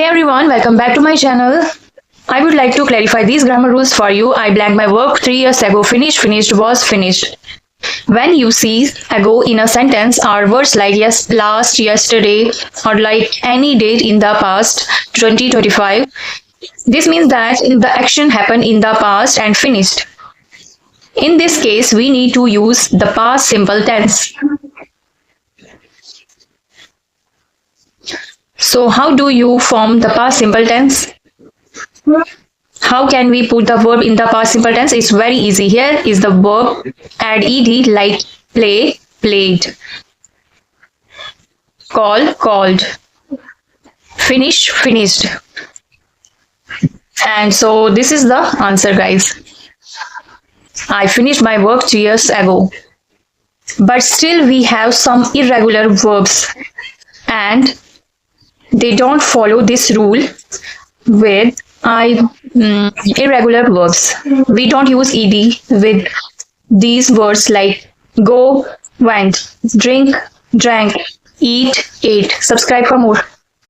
Hey everyone, welcome back to my channel. I would like to clarify these grammar rules for you. I blanked my verb 3 years ago. Finished was finished. When you see ago in a sentence are words like yes, last, yesterday, or like any date in the past, 2025. This means that the action happened in the past and finished. In this case, we need to use the past simple tense. So how do you form the past simple tense? How can we put the verb in the past simple tense? It's very easy. Here is the verb, add ed like play, played, call, called, finish, finished. And so this is the answer, guys. I finished my work 2 years ago. But still we have some irregular verbs and they don't follow this rule with irregular verbs. We don't use ed with these words like go, went, drink, drank, eat, ate. Subscribe for more.